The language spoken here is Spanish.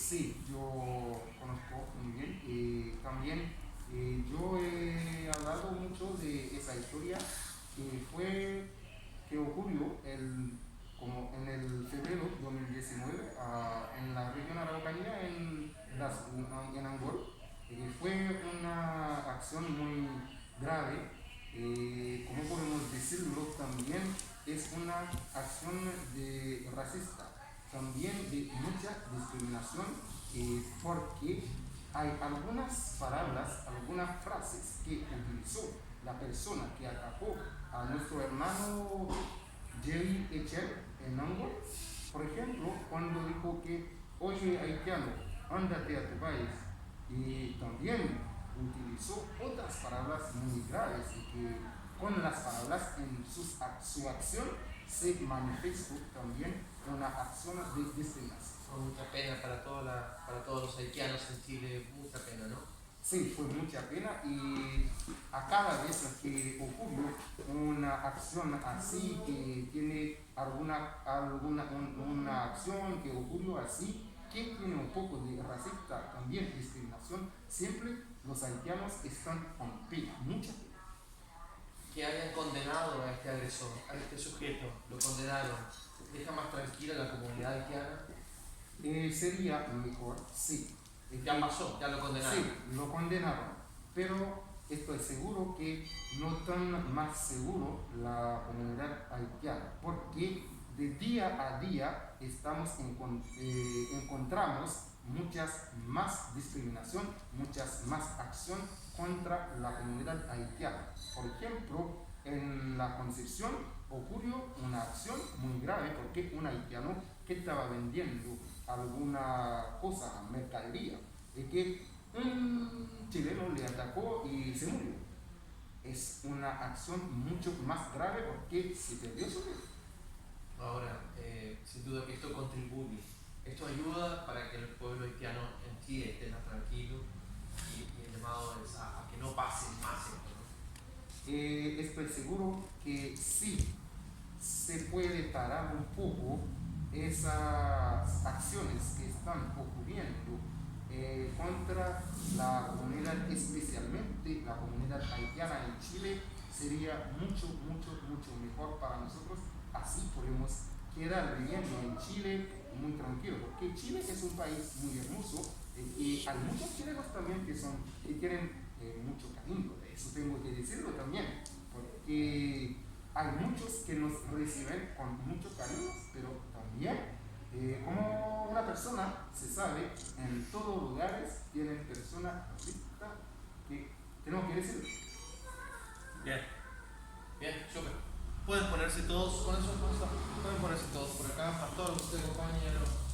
Sí, yo conozco muy bien. También yo he hablado mucho de esa historia que ocurrió como en el febrero de 2019 en la región Araucanía, en Angol. Fue una acción muy grave. ¿Cómo podemos decirlo? También es una acción racista, también de mucha discriminación, porque hay algunas palabras, algunas frases que utilizó la persona que atacó a nuestro hermano Jerry Echel en Angol. Por ejemplo, cuando dijo que, oye haitiano, ándate a tu país. Y también utilizó otras palabras muy graves y que con las palabras en su acción se manifestó también una acción de discriminación. Fue mucha pena para todos los haitianos en Chile, mucha pena, ¿no? Sí, fue mucha pena, y a cada vez que ocurrió una acción así, que tiene una acción que ocurrió así, que tiene un poco de racista, también discriminación, siempre los haitianos están con pena, mucha pena. Que hayan condenado a este agresor, a este sujeto, lo condenaron, deja más tranquila a la comunidad haitiana. Sería mejor, sí. Ya pasó, ya lo condenaron. Sí, lo condenaron, pero estoy seguro que no tan más seguro la comunidad haitiana, porque de día a día encontramos muchas más discriminación, muchas más acción contra la comunidad haitiana. Por ejemplo, en la Concepción ocurrió una acción muy grave porque un haitiano que estaba vendiendo alguna cosa, mercadería, y que un chileno le atacó y se murió. Es una acción mucho más grave porque se perdió su vida. Ahora, sin duda que esto contribuye, esto ayuda para que el pueblo haitiano en Chile esté más tranquilo y el llamado es a que no pase más esto, ¿no? Estoy seguro que sí se puede parar un poco esas acciones que están ocurriendo contra la comunidad, especialmente la comunidad haitiana en Chile. Sería mucho, mucho, mucho mejor para nosotros. Así podemos quedar viviendo en Chile muy tranquilo, porque Chile es un país muy hermoso, y hay muchos chilenos también que tienen mucho cariño. Eso tengo que decirlo también, porque hay muchos que nos reciben con mucho cariño, pero también, como una persona se sabe, en todos lugares tienen personas racistas que tenemos que decirlo. Bien, bien, súper. Pueden ponerse todos, con eso, pueden ponerse todos por acá, pastor, usted compañero.